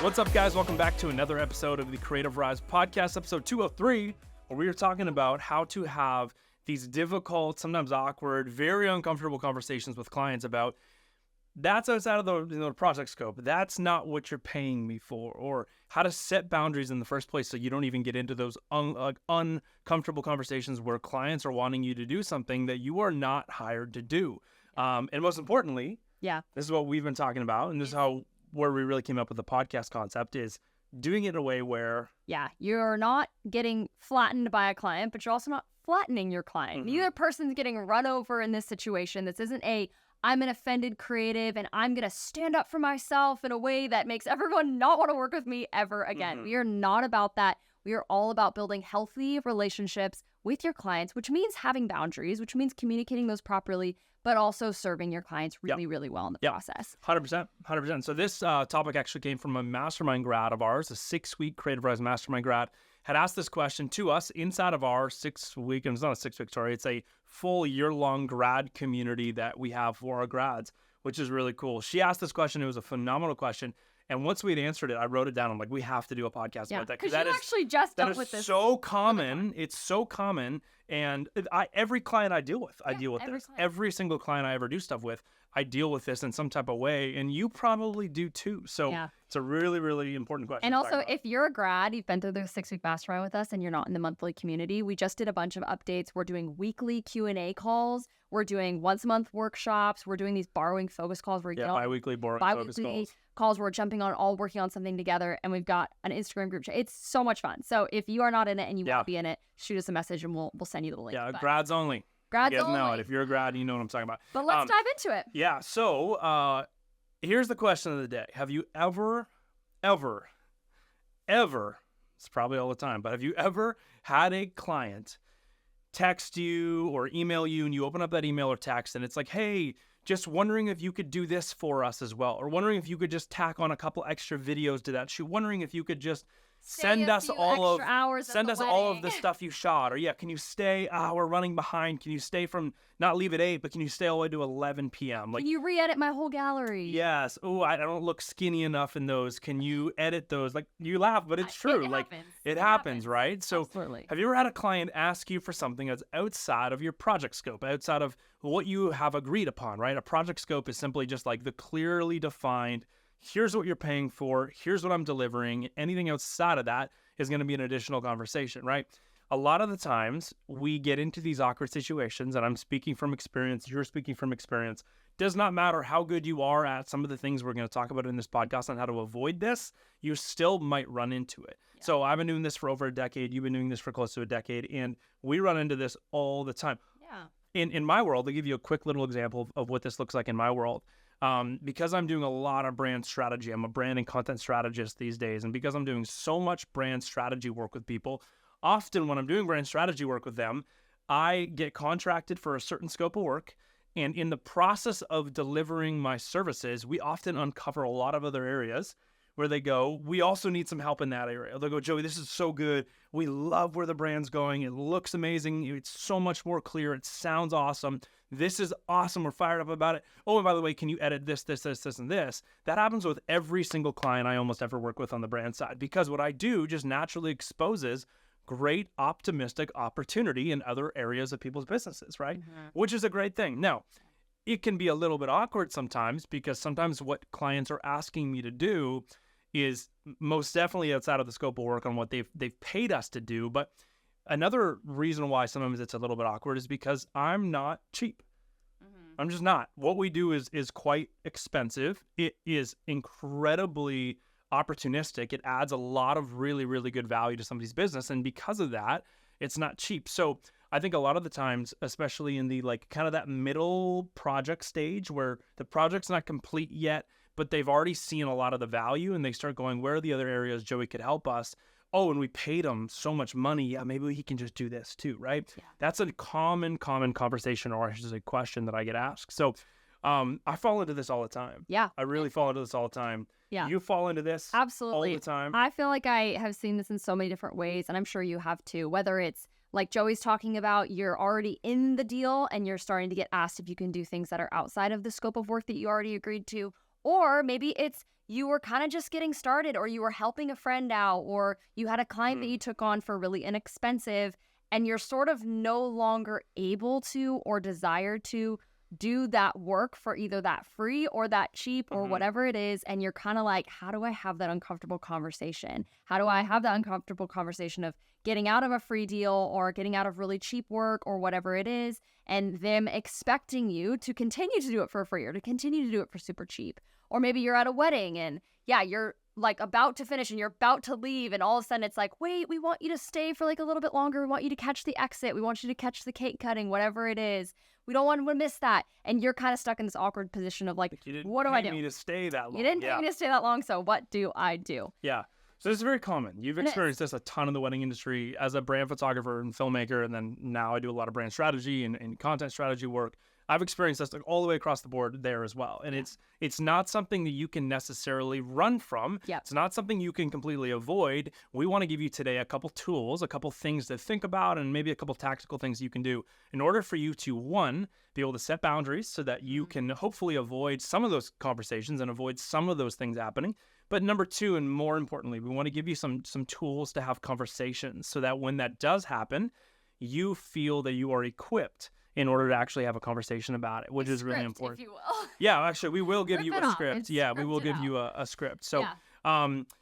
What's up, guys? Welcome back to another episode of the Creative Rise podcast, episode 203, where we are talking about how to have these difficult, sometimes awkward, very uncomfortable conversations with clients about that's outside of the project scope. That's not what you're paying me for, or how to set boundaries in the first place so you don't even get into those uncomfortable conversations where clients are wanting you to do something that you are not hired to do. And most importantly, this is what we've been talking about, and this is where we really came up with the podcast concept, is doing it in a way where you're not getting flattened by a client, but you're also not flattening your client. Mm-hmm. Neither person's getting run over in this situation. This isn't I'm an offended creative and I'm going to stand up for myself in a way that makes everyone not want to work with me ever again. Mm-hmm. We are not about that. We are all about building healthy relationships with your clients, which means having boundaries, which means communicating those properly, but also serving your clients really well in the process. 100%. So this topic actually came from a mastermind grad of ours, a 6-week Creative Rise mastermind grad, had asked this question to us inside of our 6-week, and it's not a 6-week, sorry, it's a full year-long grad community that we have for our grads, which is really cool. She asked this question. It was a phenomenal question. And once we'd answered it, I wrote it down. I'm like, we have to do a podcast about that. Because you actually just dealt with this. So common. It's so common. And every client I deal with, I deal with this. Every single client I ever do stuff with, I deal with this in some type of way. And you probably do too. So it's a really, really important question. And also, if you're a grad, you've been through the 6-week mastermind with us and you're not in the monthly community, we just did a bunch of updates. We're doing weekly Q&A calls. We're doing once-a-month workshops. We're doing these borrowing focus calls where you bi-weekly focus calls. We're jumping on, all working on something together, and we've got an Instagram group chat. It's so much fun. So if you are not in it and you want to be in it, shoot us a message and we'll send you the link. Grads only. Grads you guys only. know it. If you're a grad, you know what I'm talking about. But let's dive into it. Yeah. So here's the question of the day. Have you ever, it's probably all the time, but have you ever had a client text you or email you and you open up that email or text and it's like, hey, just wondering if you could do this for us as well, or wondering if you could just tack on a couple extra videos to that shoot, wondering if you could just send us all of the stuff you shot, or can you stay, we're running behind, can you stay from, not leave at 8, but can you stay all the way to 11 p.m. Can you re-edit my whole gallery? Yes. I don't look skinny enough in those, can you edit those? Like, you laugh, but it's true. It happens, right? So absolutely. Have you ever had a client ask you for something that's outside of your project scope, outside of what you have agreed upon, right? A project scope is simply just like the clearly defined, here's what you're paying for, here's what I'm delivering. Anything outside of that is going to be an additional conversation, right? A lot of the times we get into these awkward situations, and I'm speaking from experience, you're speaking from experience. Does not matter how good you are at some of the things we're going to talk about in this podcast on how to avoid this, you still might run into it. Yeah. So I've been doing this for over a decade. You've been doing this for close to a decade, and we run into this all the time. Yeah. In my world, I'll give you a quick little example of what this looks like in my world. Because I'm doing a lot of brand strategy, I'm a brand and content strategist these days, and because I'm doing so much brand strategy work with people, often when I'm doing brand strategy work with them, I get contracted for a certain scope of work, and in the process of delivering my services, we often uncover a lot of other areas where they go, we also need some help in that area. They'll go, Joey, this is so good. We love where the brand's going. It looks amazing. It's so much more clear. It sounds awesome. This is awesome. We're fired up about it. Oh, and by the way, can you edit this, and this? That happens with every single client I almost ever work with on the brand side, because what I do just naturally exposes great optimistic opportunity in other areas of people's businesses, right? Mm-hmm. Which is a great thing. Now, it can be a little bit awkward sometimes, because sometimes what clients are asking me to do is most definitely outside of the scope of work on what they've paid us to do. But another reason why sometimes it's a little bit awkward is because I'm not cheap. Mm-hmm. I'm just not. What we do is quite expensive. It is incredibly opportunistic. It adds a lot of really, really good value to somebody's business. And because of that, it's not cheap. So I think a lot of the times, especially in the kind of that middle project stage where the project's not complete yet, but they've already seen a lot of the value and they start going, where are the other areas Joey could help us? Oh, and we paid him so much money. Yeah, maybe he can just do this too, right? Yeah. That's a common conversation, or I should say question, that I get asked. So I fall into this all the time. Yeah. I really fall into this all the time. Yeah. You fall into this absolutely all the time. I feel like I have seen this in so many different ways, and I'm sure you have too, whether it's like Joey's talking about, you're already in the deal and you're starting to get asked if you can do things that are outside of the scope of work that you already agreed to, Or maybe it's you were kind of just getting started, or you were helping a friend out, or you had a client that you took on for really inexpensive, and you're sort of no longer able to or desire to do that work for either that free or that cheap or whatever it is. And you're kind of like, how do I have that uncomfortable conversation? How do I have that uncomfortable conversation of getting out of a free deal or getting out of really cheap work or whatever it is, and them expecting you to continue to do it for free or to continue to do it for super cheap? Or maybe you're at a wedding and you're like about to finish and you're about to leave, and all of a sudden it's like, wait, we want you to stay for like a little bit longer. We want you to catch the exit. We want you to catch the cake cutting, whatever it is. We don't want to miss that. And you're kind of stuck in this awkward position of like, what do I do? You didn't pay me to stay that long. You didn't pay me to stay that long, so what do I do? Yeah. So this is very common. You've experienced this a ton in the wedding industry as a brand photographer and filmmaker, and then now I do a lot of brand strategy and content strategy work. I've experienced this like all the way across the board there as well. And it's not something that you can necessarily run from. It's not something you can completely avoid. We want to give you today a couple tools, a couple things to think about, and maybe a couple tactical things you can do in order for you to, one, be able to set boundaries so that you can hopefully avoid some of those conversations and avoid some of those things happening. But number two, and more importantly, we want to give you some tools to have conversations so that when that does happen, you feel that you are equipped in order to actually have a conversation about it, which is really important. If you will. Yeah, actually, we will give you a script. Yeah, we will give you a script. So,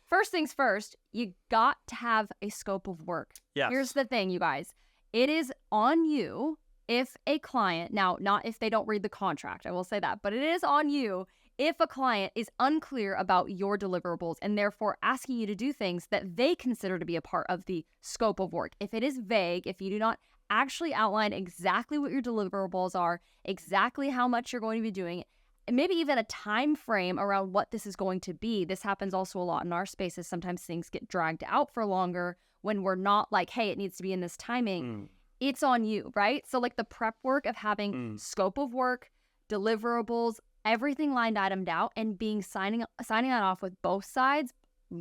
first things first, you got to have a scope of work. Yes. Here's the thing, you guys. It is on you if a client, now, not if they don't read the contract, I will say that, but it is on you if a client is unclear about your deliverables and therefore asking you to do things that they consider to be a part of the scope of work. If it is vague, if you do not actually outline exactly what your deliverables are, exactly how much you're going to be doing, and maybe even a time frame around what this is going to be. This happens also a lot in our spaces. Sometimes things get dragged out for longer when we're not like, hey, it needs to be in this timing. It's on you, right? So like the prep work of having scope of work, deliverables, everything lined itemed out, and signing that off with both sides,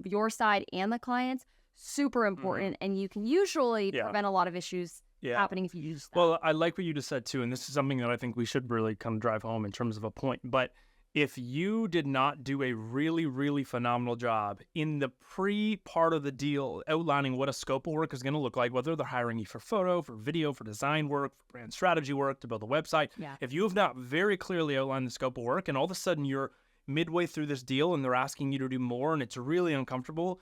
your side and the clients, super important. And you can usually prevent a lot of issues happening if you use that. Well, I like what you just said too, and this is something that I think we should really kind of drive home in terms of a point. But if you did not do a really, really phenomenal job in the pre-part of the deal outlining what a scope of work is going to look like, whether they're hiring you for photo, for video, for design work, for brand strategy work, to build a website, if you have not very clearly outlined the scope of work and all of a sudden you're midway through this deal and they're asking you to do more and it's really uncomfortable,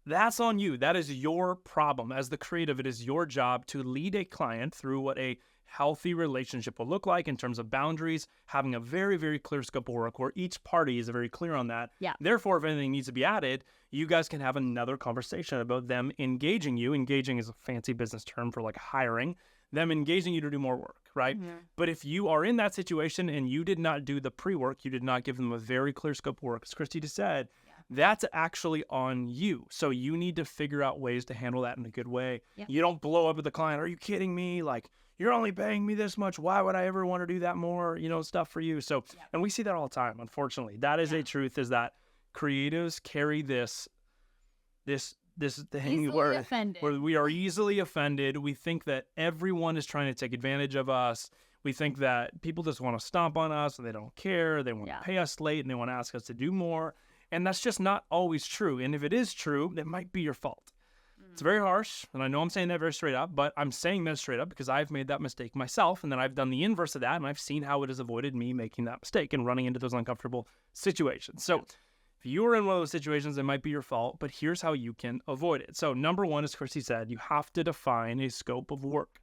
that's on you. That is your problem. As the creative, it is your job to lead a client through what a healthy relationship will look like in terms of boundaries, having a very, very clear scope of work where each party is very clear on that. Therefore, if anything needs to be added, you guys can have another conversation about them engaging you. Engaging is a fancy business term for like hiring, them engaging you to do more work, right? But if you are in that situation and you did not do the pre-work, you did not give them a very clear scope of work, as Christy just said, that's actually on you. So you need to figure out ways to handle that in a good way. You don't blow up at the client. Are you kidding me? Like, you're only paying me this much. Why would I ever want to do that more, stuff for you? So, and we see that all the time, unfortunately. That is a truth, is that creatives carry this thing where we are easily offended. We think that everyone is trying to take advantage of us. We think that people just want to stomp on us and they don't care. They want to pay us late and they want to ask us to do more. And that's just not always true. And if it is true, it might be your fault. It's very harsh, and I know I'm saying that very straight up, but I'm saying that straight up because I've made that mistake myself, and then I've done the inverse of that, and I've seen how it has avoided me making that mistake and running into those uncomfortable situations. So if you are in one of those situations, it might be your fault, but here's how you can avoid it. So number one, as Christy said, you have to define a scope of work.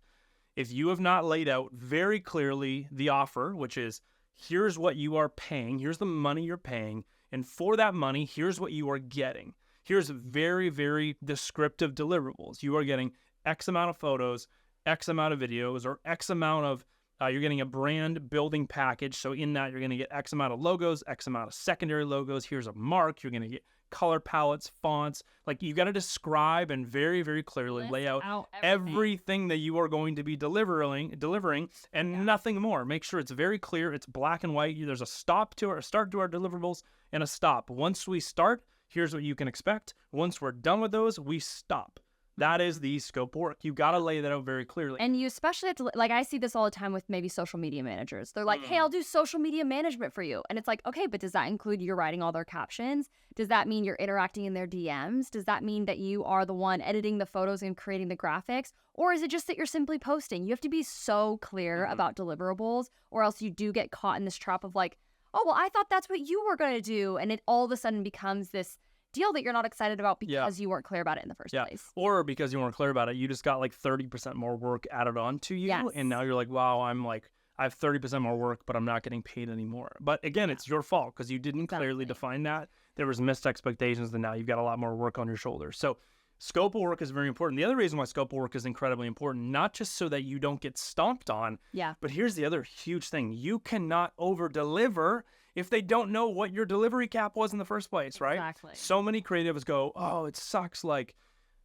If you have not laid out very clearly the offer, which is here's what you are paying, here's the money you're paying, and for that money, here's what you are getting. Here's very, very descriptive deliverables. You are getting X amount of photos, X amount of videos, or X amount of, you're getting a brand building package. So in that, you're going to get X amount of logos, X amount of secondary logos. Here's a mark. You're going to get color palettes, fonts. Like, you got to describe and very, very clearly lay out everything that you are going to be delivering, and nothing more. Make sure it's very clear. It's black and white. There's a start to our deliverables and a stop. Once we start, here's what you can expect. Once we're done with those, we stop. That is the scope of work. You got to lay that out very clearly. And you especially have to, like, I see this all the time with maybe social media managers. They're like, hey, I'll do social media management for you. And it's like, okay, but does that include you writing all their captions? Does that mean you're interacting in their DMs? Does that mean that you are the one editing the photos and creating the graphics? Or is it just that you're simply posting? You have to be so clear about deliverables, or else you do get caught in this trap of like, oh, well, I thought that's what you were going to do. And it all of a sudden becomes this deal that you're not excited about because you weren't clear about it in the first place. Or because you weren't clear about it, you just got like 30% more work added on to you. Yes. And now you're like, wow, I have 30% more work, but I'm not getting paid anymore. But again, it's your fault because you didn't clearly define that. There was missed expectations, and now you've got a lot more work on your shoulders. So scope of work is very important. The other reason why scope of work is incredibly important, not just so that you don't get stomped on, but here's the other huge thing. You cannot over-deliver if they don't know what your delivery cap was in the first place, right? Exactly. So many creatives go, oh, it sucks. Like,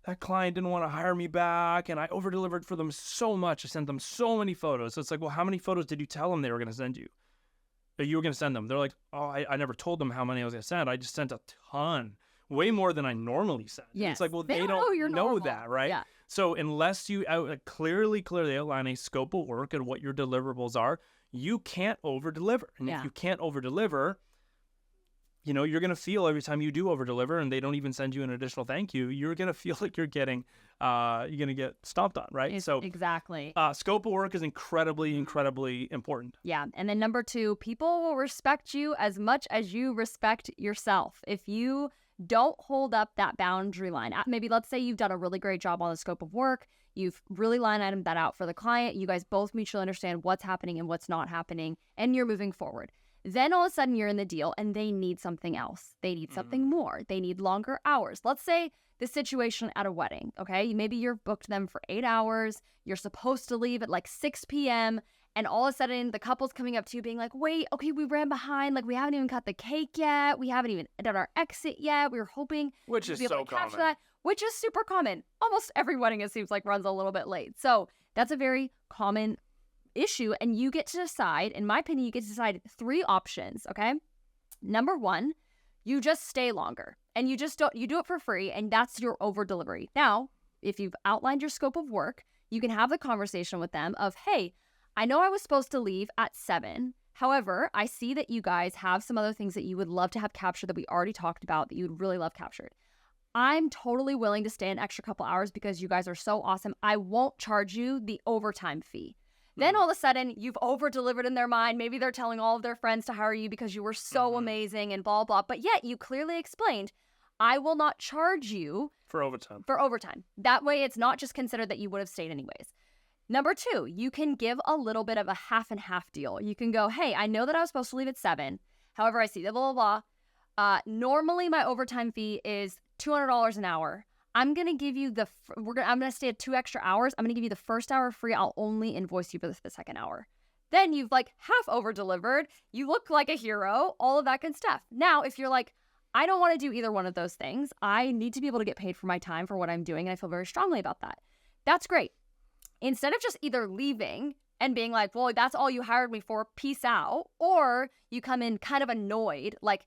that client didn't want to hire me back, and I over-delivered for them so much. I sent them so many photos. So it's like, well, how many photos did you tell them they were going to send you? That you were going to send them? They're like, oh, I never told them how many I was going to send. I just sent a ton. Way more than I normally send. Yes. It's like, well, They they don't know that, right? Yeah. So unless you clearly outline a scope of work and what your deliverables are, you can't over-deliver. And if you can't over-deliver, you're going to feel every time you do over-deliver and they don't even send you an additional thank you, you're going to feel like you're going to get stomped on, right? Exactly. Scope of work is incredibly, incredibly important. Yeah. And then number 2, people will respect you as much as you respect yourself. If you don't hold up that boundary line, maybe let's say you've done a really great job on the scope of work. You've really line itemed that out for the client. You guys both mutually understand what's happening and what's not happening, and you're moving forward. Then all of a sudden you're in the deal and they need something else. They need something more. They need longer hours. Let's say the situation at a wedding, okay? Maybe you're booked them for 8 hours. You're supposed to leave at like 6 p.m. And all of a sudden the couple's coming up to you being like, wait, okay, we ran behind. Like, we haven't even cut the cake yet. We haven't even done our exit yet. We were hoping Which is so common. Which is super common. Almost every wedding, it seems like, runs a little bit late. So that's a very common issue. And you get to decide, in my opinion, you get to decide 3 options, okay? Number 1, you just stay longer. And you do it for free, and that's your over delivery. Now, if you've outlined your scope of work, you can have the conversation with them of, hey, I know I was supposed to leave at 7. However, I see that you guys have some other things that you would love to have captured that we already talked about that you would really love captured. I'm totally willing to stay an extra couple hours because you guys are so awesome. I won't charge you the overtime fee. Then all of a sudden, you've over-delivered in their mind. Maybe they're telling all of their friends to hire you because you were so amazing and blah, blah. But yet, you clearly explained, I will not charge you for overtime. That way, it's not just considered that you would have stayed anyways. Number 2, you can give a little bit of a half and half deal. You can go, hey, I know that I was supposed to leave at 7. However, I see that blah, blah, blah. Normally, my overtime fee is $200 an hour. I'm going to give you I'm going to stay at 2 extra hours. I'm going to give you the first hour free. I'll only invoice you for the second hour. Then you've like half over delivered. You look like a hero, all of that good stuff. Now, if you're like, I don't want to do either one of those things. I need to be able to get paid for my time for what I'm doing. And I feel very strongly about that. That's great. Instead of just either leaving and being like, well, that's all you hired me for, peace out. Or you come in kind of annoyed, like,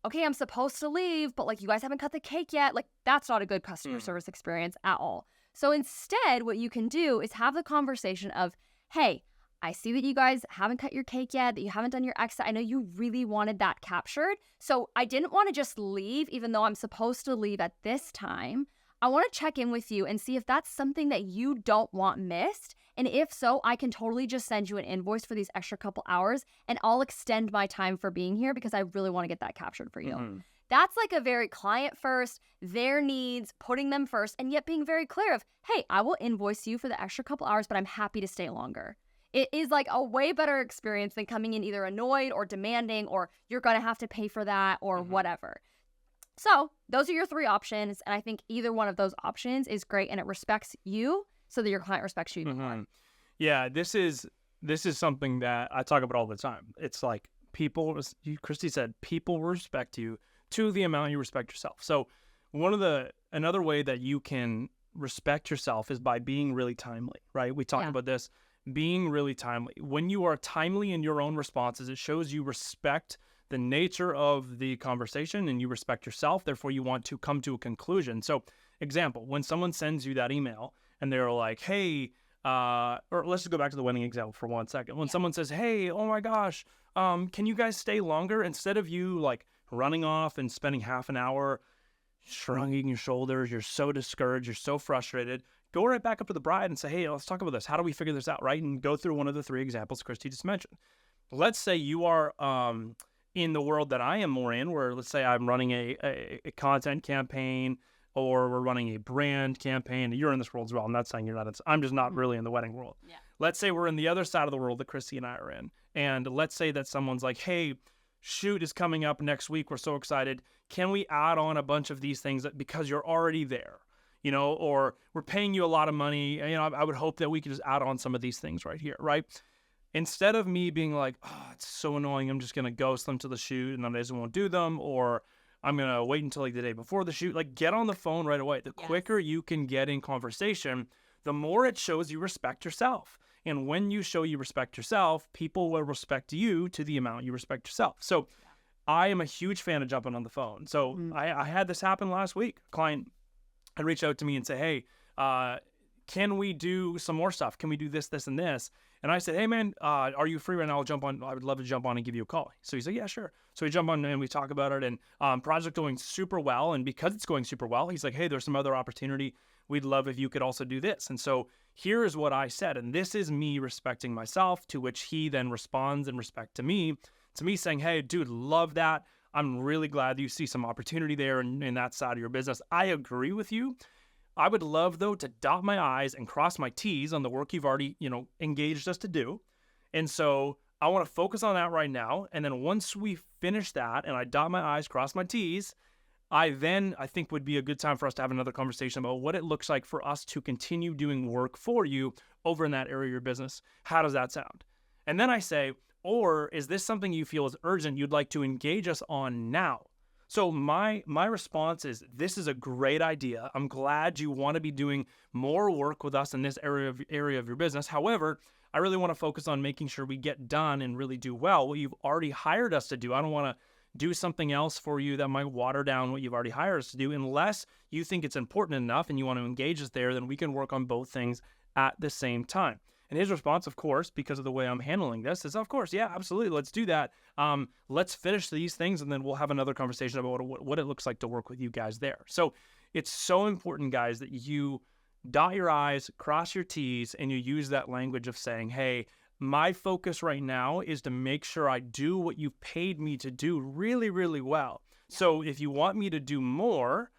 okay, I'm supposed to leave, but like, you guys haven't cut the cake yet. Like, that's not a good customer service experience at all. So instead, what you can do is have the conversation of, hey, I see that you guys haven't cut your cake yet, that you haven't done your exit. I know you really wanted that captured. So I didn't want to just leave, even though I'm supposed to leave at this time. I want to check in with you and see if that's something that you don't want missed. And if so, I can totally just send you an invoice for these extra couple hours, and I'll extend my time for being here because I really want to get that captured for you. That's like a very client first, their needs, putting them first, and yet being very clear of, hey, I will invoice you for the extra couple hours, but I'm happy to stay longer. It is like a way better experience than coming in either annoyed or demanding, or you're going to have to pay for that or whatever. So those are your 3 options. And I think either one of those options is great, and it respects you so that your client respects you. Yeah, this is something that I talk about all the time. It's like Christy said, people respect you to the amount you respect yourself. So another way that you can respect yourself is by being really timely, right? We talked about this, being really timely. When you are timely in your own responses, it shows you respect the nature of the conversation and you respect yourself. Therefore, you want to come to a conclusion. So, example, when someone sends you that email and they're like, hey, or let's just go back to the wedding example for 1 second. When someone says, hey, oh my gosh, can you guys stay longer? Instead of you like running off and spending half an hour shrugging your shoulders, you're so discouraged, you're so frustrated, go right back up to the bride and say, hey, let's talk about this. How do we figure this out, right? And go through one of the 3 examples Christy just mentioned. Let's say you are in the world that I am more in, where let's say I'm running a content campaign, or we're running a brand campaign. You're in this world as well. I'm not saying you're not. I'm just not really in the wedding world. Yeah. Let's say we're in the other side of the world that Christy and I are in. And let's say that someone's like, hey, shoot is coming up next week. We're so excited. Can we add on a bunch of these things because you're already there, or we're paying you a lot of money. I would hope that we could just add on some of these things right here, right? Instead of me being like, oh, it's so annoying, I'm just going to ghost them to the shoot and then I just won't do them, or I'm going to wait until like the day before the shoot, like get on the phone right away. The quicker you can get in conversation, the more it shows you respect yourself. And when you show you respect yourself, people will respect you to the amount you respect yourself. So I am a huge fan of jumping on the phone. So I had this happen last week. A client had reached out to me and say, hey, can we do some more stuff? Can we do this, this, and this? And I said, hey, man, are you free right now? I would love to jump on and give you a call. So he's like, yeah, sure. So we jump on and we talk about it, and project going super well. And because it's going super well, he's like, hey, there's some other opportunity. We'd love if you could also do this. And so here is what I said. And this is me respecting myself, to which he then responds in respect to me saying, hey, dude, love that. I'm really glad that you see some opportunity there in that side of your business. I agree with you. I would love, though, to dot my I's and cross my T's on the work you've already, engaged us to do. And so I want to focus on that right now. And then once we finish that and I dot my I's, cross my T's, I think would be a good time for us to have another conversation about what it looks like for us to continue doing work for you over in that area of your business. How does that sound? And then I say, or is this something you feel is urgent you'd like to engage us on now? So my response is, this is a great idea. I'm glad you want to be doing more work with us in this area of your business. However, I really want to focus on making sure we get done and really do well what you've already hired us to do. I don't want to do something else for you that might water down what you've already hired us to do. Unless you think it's important enough and you want to engage us there, then we can work on both things at the same time. And his response, of course, because of the way I'm handling this, is, of course, yeah, absolutely, let's do that. Let's finish these things, and then we'll have another conversation about what it looks like to work with you guys there. So it's so important, guys, that you dot your I's, cross your T's, and you use that language of saying, hey, my focus right now is to make sure I do what you've paid me to do really, really well. So if you want me to do more,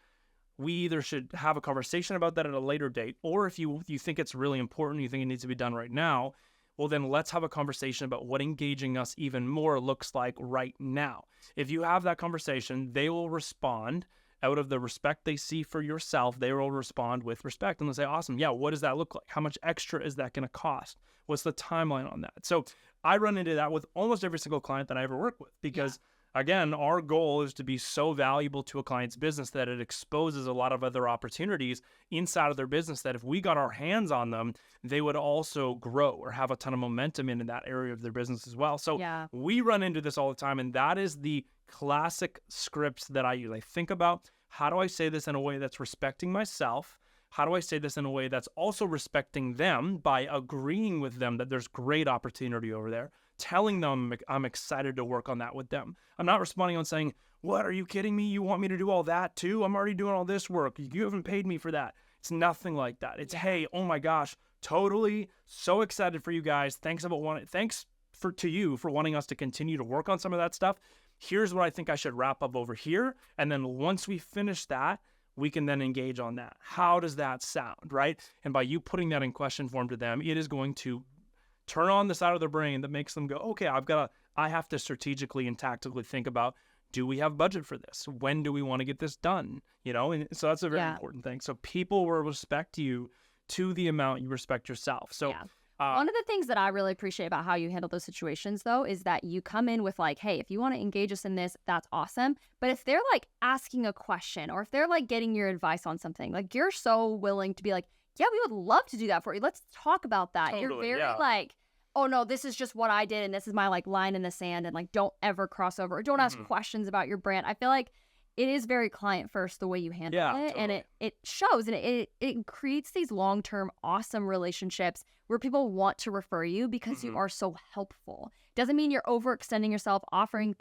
we either should have a conversation about that at a later date, or if you think it's really important, you think it needs to be done right now, well, then let's have a conversation about what engaging us even more looks like right now. If you have that conversation, they will respond out of the respect they see for yourself. They will respond with respect, and they'll say, awesome, yeah, what does that look like? How much extra is that going to cost? What's the timeline on that? So I run into that with almost every single client that I ever work with, because again, our goal is to be so valuable to a client's business that it exposes a lot of other opportunities inside of their business that if we got our hands on them, they would also grow or have a ton of momentum in that area of their business as well. So we run into this all the time, and that is the classic scripts that I use. I think about, how do I say this in a way that's respecting myself? How do I say this in a way that's also respecting them by agreeing with them that there's great opportunity over there? Telling them I'm excited to work on that with them. I'm not responding on saying, what, are you kidding me? You want me to do all that too? I'm already doing all this work. You haven't paid me for that. It's nothing like that. It's, hey, oh my gosh, totally so excited for you guys. Thanks to you for wanting us to continue to work on some of that stuff. Here's what I think I should wrap up over here. And then once we finish that, we can then engage on that. How does that sound, right? And by you putting that in question form to them, it is going to turn on the side of their brain that makes them go, okay, I have to strategically and tactically think about, do we have budget for this? When do we want to get this done? And so that's a very important thing. So people will respect you to the amount you respect yourself. So one of the things that I really appreciate about how you handle those situations, though, is that you come in with like, hey, if you want to engage us in this, that's awesome. But if they're like asking a question, or if they're like getting your advice on something, like you're so willing to be like, yeah, we would love to do that for you. Let's talk about that. Totally, You're very like oh no, this is just what I did and this is my like line in the sand, and like don't ever cross over or don't ask questions about your brand. I feel like it is very client first the way you handle it. Totally. And it shows, and it creates these long-term awesome relationships where people want to refer you because you are so helpful. Doesn't mean you're overextending yourself, offering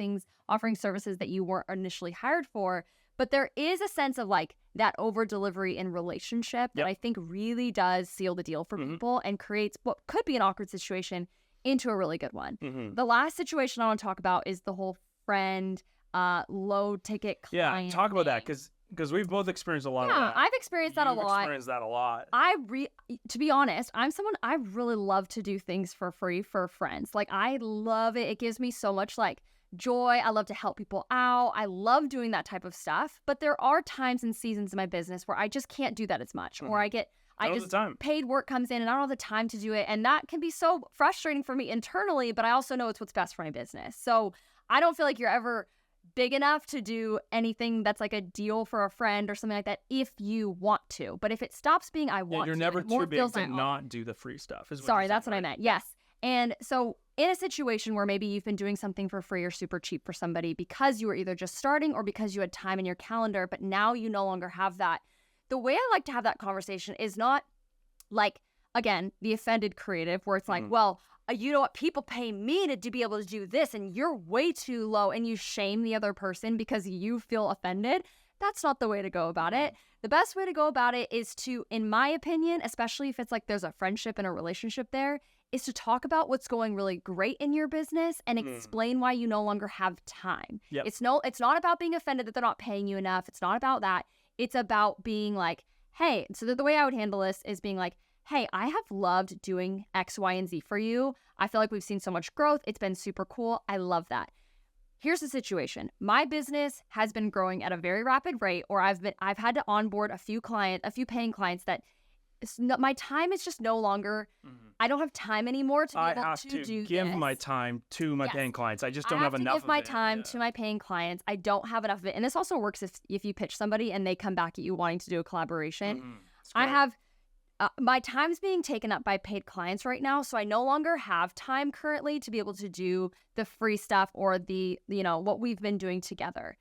services that you weren't initially hired for, but there is a sense of like that over delivery in relationship that I think really does seal the deal for people and creates what could be an awkward situation into a really good one. The last situation I want to talk about is the whole friend low ticket client. Yeah, talk about thing. that because we've both experienced a lot of Yeah, that. I've experienced that a lot. Experienced that a lot. To be honest, I'm someone, I really love to do things for free for friends. Like, I love it. It gives me so much like joy. I love to help people out. I love doing that type of stuff. But there are times and seasons in my business where I just can't do that as much, or I just paid work comes in and I don't have the time to do it. And that can be so frustrating for me internally, but I also know it's what's best for my business. So I don't feel like you're ever big enough to do anything that's like a deal for a friend or something like that if you want to. But if it stops being you're never too big to not do the free stuff. Sorry, that's what I meant. Yes. And so in a situation where maybe you've been doing something for free or super cheap for somebody because you were either just starting or because you had time in your calendar, but now you no longer have that, the way I like to have that conversation is not like, again, the offended creative where it's like, well, you know what, people pay me to be able to do this and you're way too low, and you shame the other person because you feel offended. That's not the way to go about it. The best way to go about it is to, in my opinion, especially if it's like there's a friendship and a relationship there, is to talk about what's going really great in your business and explain why you no longer have time. Yep. It's not about being offended that they're not paying you enough. It's not about that. It's about being like, hey, so the way I would handle this is being like, hey, I have loved doing X, Y, and Z for you. I feel like we've seen so much growth. It's been super cool. I love that. Here's the situation. My business has been growing at a very rapid rate, or I've had to onboard a few paying clients that my time is just no longer, I don't have time anymore to be able to do give this. my time to my paying clients. I just don't have enough of it. I have to give my time to my paying clients. I don't have enough of it. And this also works if you pitch somebody and they come back at you wanting to do a collaboration. I have my time's being taken up by paid clients right now, so I no longer have time currently to be able to do the free stuff or the, what we've been doing together.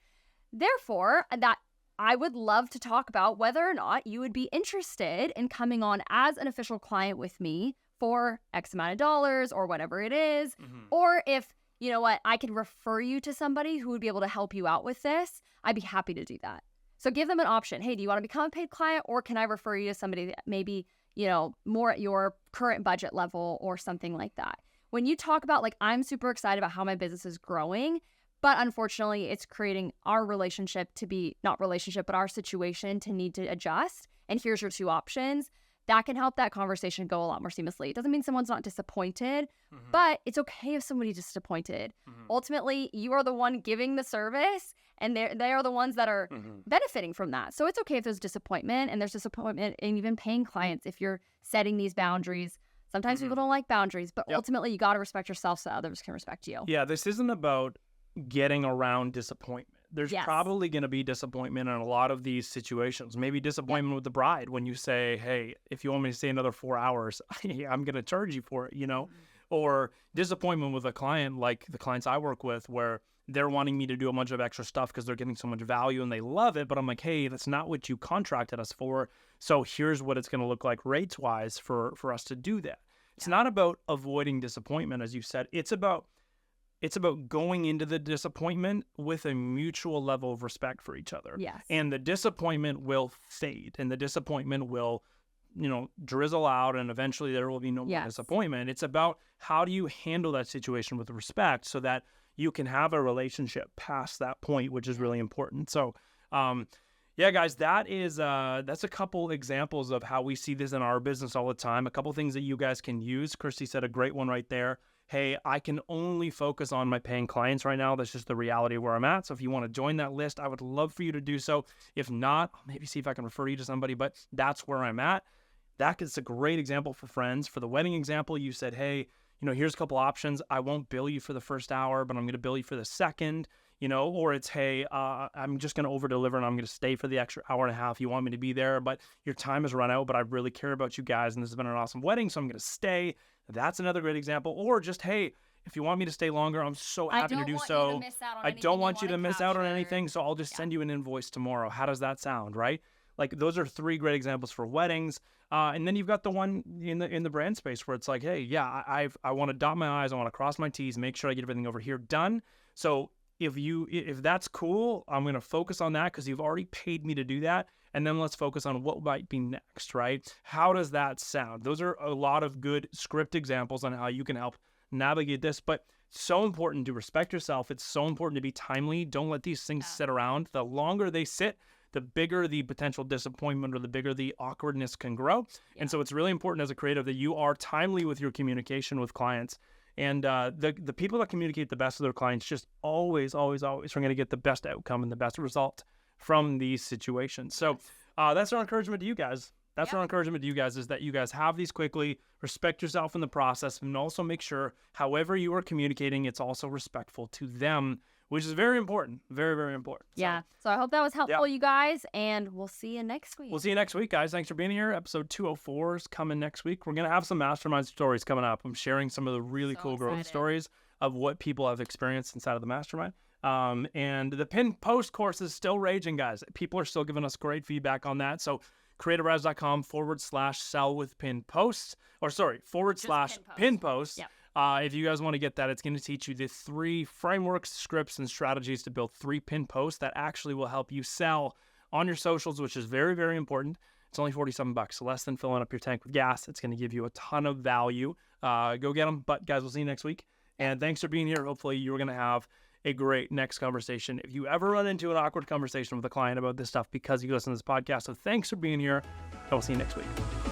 Therefore, that I would love to talk about whether or not you would be interested in coming on as an official client with me for X amount of dollars or whatever it is, or if, you know what, I could refer you to somebody who would be able to help you out with this, I'd be happy to do that. So give them an option. Hey, do you want to become a paid client, or can I refer you to somebody that maybe, more at your current budget level or something like that? When you talk about like, I'm super excited about how my business is growing, but unfortunately it's creating our relationship to be, not relationship, but our situation to need to adjust. And here's your two options. That can help that conversation go a lot more seamlessly. It doesn't mean someone's not disappointed, but it's okay if somebody's disappointed. Ultimately, you are the one giving the service, and they are the ones that are benefiting from that. So it's okay if there's disappointment, and there's disappointment in even paying clients if you're setting these boundaries. Sometimes people don't like boundaries, but ultimately you got to respect yourself so others can respect you. Yeah, this isn't about getting around disappointment. There's probably going to be disappointment in a lot of these situations. Maybe disappointment with the bride when you say, hey, if you want me to stay another 4 hours, I'm going to charge you for it, Or disappointment with a client like the clients I work with where they're wanting me to do a bunch of extra stuff because they're getting so much value and they love it. But I'm like, hey, that's not what you contracted us for. So here's what it's going to look like rates-wise for us to do that. It's not about avoiding disappointment, as you said. It's about going into the disappointment with a mutual level of respect for each other. Yes. And the disappointment will fade, and the disappointment will, drizzle out, and eventually there will be no more disappointment. It's about how do you handle that situation with respect so that you can have a relationship past that point, which is really important. So, guys, that's a couple examples of how we see this in our business all the time. A couple things that you guys can use. Kirsty said a great one right there. Hey, I can only focus on my paying clients right now. That's just the reality where I'm at. So if you want to join that list, I would love for you to do so. If not, I'll maybe see if I can refer you to somebody, but that's where I'm at. That is a great example for friends. For the wedding example, you said, hey, here's a couple options. I won't bill you for the first hour, but I'm going to bill you for the second. or it's, hey, I'm just going to over deliver and I'm going to stay for the extra hour and a half. You want me to be there, but your time has run out, but I really care about you guys and this has been an awesome wedding, so I'm going to stay. That's another great example. Or just, hey, if you want me to stay longer, I'm so happy to do so. I don't want you to miss out on anything, so I'll just send you an invoice tomorrow. How does that sound, right? Like, those are 3 great examples for weddings. And then you've got the one in the brand space where it's like, hey, yeah, I want to dot my I's, I want to cross my T's, make sure I get everything over here done. So if that's cool, I'm going to focus on that because you've already paid me to do that. And then let's focus on what might be next, right? How does that sound? Those are a lot of good script examples on how you can help navigate this, but so important to respect yourself. It's so important to be timely. Don't let these things sit around. The longer they sit, the bigger the potential disappointment or the bigger the awkwardness can grow. And so it's really important as a creative that you are timely with your communication with clients. And the people that communicate the best with their clients just always are going to get the best outcome and the best result from these situations. So that's our encouragement to you guys. That's our encouragement to you guys, is that you guys have these quickly, respect yourself in the process, and also make sure however you are communicating, it's also respectful to them, which is very important. Very, very important. Yeah. So I hope that was helpful, you guys, and we'll see you next week. We'll see you next week, guys. Thanks for being here. Episode 204 is coming next week. We're going to have some mastermind stories coming up. I'm sharing some of the really cool growth stories of what people have experienced inside of the mastermind. And the pin post course is still raging, guys. People are still giving us great feedback on that. So creativeraz.com/sell with pin posts, /pin posts. Yep. If you guys want to get that, it's going to teach you the 3 frameworks, scripts, and strategies to build 3 pin posts that actually will help you sell on your socials, which is very, very important. It's only $47, so less than filling up your tank with gas. It's going to give you a ton of value. Go get them. But guys, we'll see you next week. And thanks for being here. Hopefully you're going to have a great next conversation. If you ever run into an awkward conversation with a client about this stuff because you listen to this podcast, so thanks for being here. I will see you next week.